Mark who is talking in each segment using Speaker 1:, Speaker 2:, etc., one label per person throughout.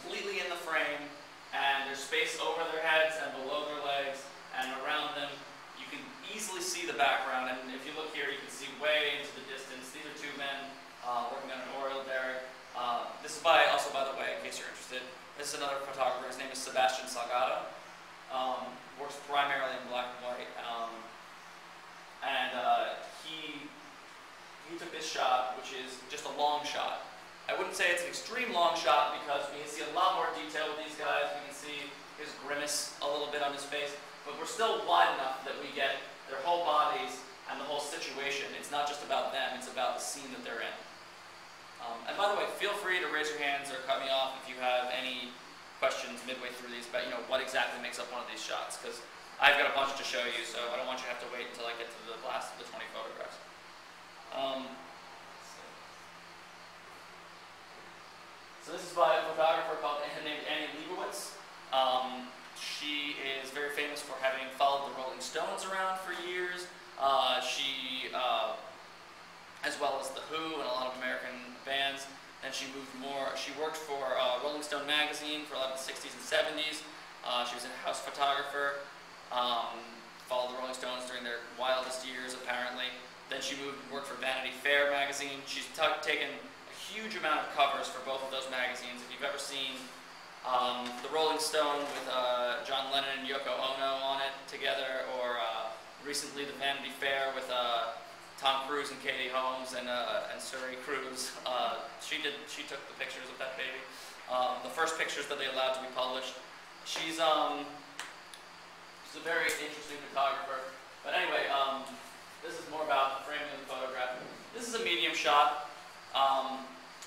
Speaker 1: completely in the frame, and there's space over their heads and below their legs and around them. You can easily see the background, and if you look here, you can see way into the distance. These are two men working on an Oriole derrick. This is also by the way, in case you're interested, this is another photographer. His name is Sebastian Salgado. Works primarily in black and white, he took this shot, which is just a long shot. I wouldn't say it's an extreme long shot because we can see a lot more detail with these guys. We can see his grimace a little bit on his face, but we're still wide enough that we get their whole bodies and the whole situation. It's not just about them, it's about the scene that they're in. And by the way, feel free to raise your hands or cut me off if you have any questions midway through these about what exactly makes up one of these shots, because I've got a bunch to show you, so I don't want you to have to wait until I get to the last of the 20 photographs. So this is by a photographer named Annie Leibovitz. She is very famous for having followed the Rolling Stones around for years. As well as The Who and a lot of American bands. And she worked for Rolling Stone magazine for a lot of the 60s and 70s. She was a house photographer, followed the Rolling Stones during their wildest years, apparently. Then she moved and worked for Vanity Fair magazine. She's taken a huge amount of covers for both of those magazines. If you've ever seen the Rolling Stone with John Lennon and Yoko Ono on it together, or recently the Vanity Fair with Tom Cruise and Katie Holmes and Suri Cruise. She took the pictures of that baby. The first pictures that they allowed to be published. She's a very interesting photographer. But anyway, this is more about the framing of the photograph. This is a medium shot.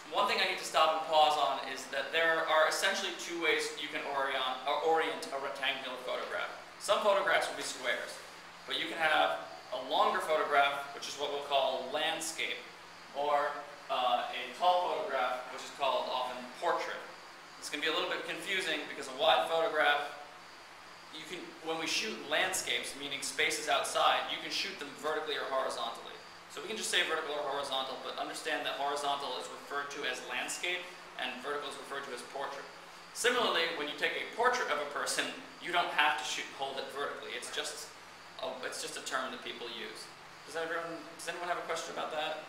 Speaker 1: One thing I need to stop and pause on is that there are essentially two ways you can orient a rectangular photograph. Some photographs will be squares, but you can have a longer photograph, which is what we'll call landscape, or a tall photograph, which is called often portrait. It's going to be a little bit confusing because a wide photograph, when we shoot landscapes, meaning spaces outside, you can shoot them vertically or horizontally. So we can just say vertical or horizontal, but understand that horizontal is referred to as landscape and vertical is referred to as portrait. Similarly, when you take a portrait of a person, you don't have to hold it vertically. It's just a term that people use. Does anyone have a question about that?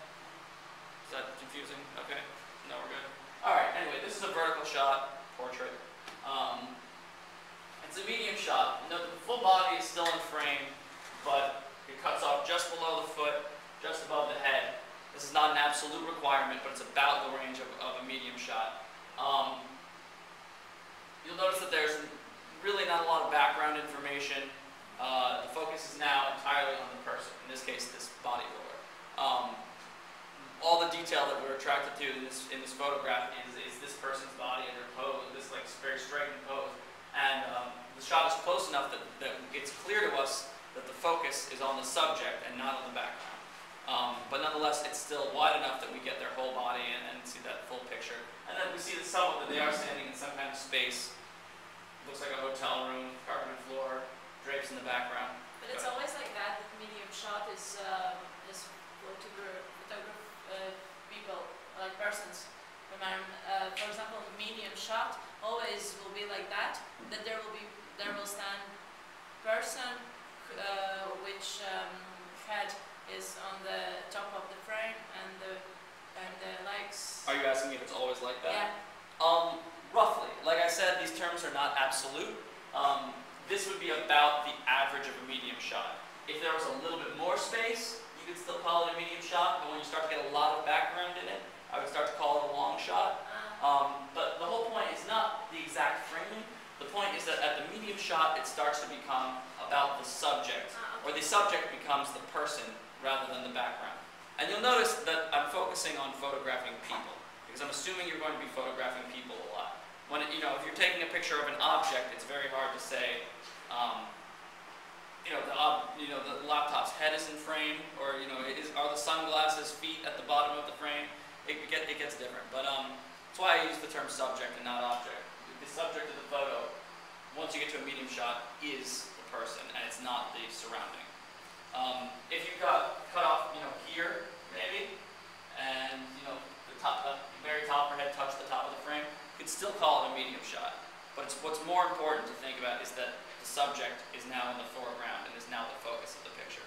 Speaker 1: Is that confusing? Okay. No, we're good. All right. Anyway, this is a vertical shot, portrait. It's a medium shot. Note that the full body is still in frame, but it cuts off just below the foot, just above the head. This is not an absolute requirement, but it's about the range of a medium shot. You'll notice that there's really not a lot of background information. The focus is now entirely on the person, in this case, this bodybuilder. All the detail that we're attracted to in this photograph is this person's body and their pose, this very striking pose. And the shot is close enough that it's clear to us that the focus is on the subject and not on the background. But nonetheless, it's still wide enough that we get their whole body and see that full picture. And then we see that they are standing in some kind of space. Looks like a hotel room, carpeted floor, drapes in the background.
Speaker 2: But it's always like that. The medium shot is photograph people, like persons. For example, the medium shot always will be like that. That there will stand person which head is on the top of the frame and the legs.
Speaker 1: Are you asking if it's always like that?
Speaker 2: Yeah.
Speaker 1: Roughly. Like I said, these terms are not absolute. This would be about the average of a medium shot. If there was a little bit more space, you could still call it a medium shot, but when you start to get a lot of background in it, I would start to call it a long shot. But the whole point is not the exact framing. The point is that at the medium shot, it starts to become about the subject, or the subject becomes the person rather than the background. And you'll notice that I'm focusing on photographing people, because I'm assuming you're going to be photographing people a lot. When if you're taking a picture of an object, it's very hard to say, the laptop's head is in frame, or are the sunglasses feet at the bottom of the frame? It gets different, but that's why I use the term subject and not object. The subject of the photo, once you get to a medium shot, is the person, and it's not the surrounding. If you've got cut off, here maybe, and the very top of her head touched the top of the frame, you can could still call it a medium shot. But what's more important to think about is that the subject is now in the foreground and is now the focus of the picture.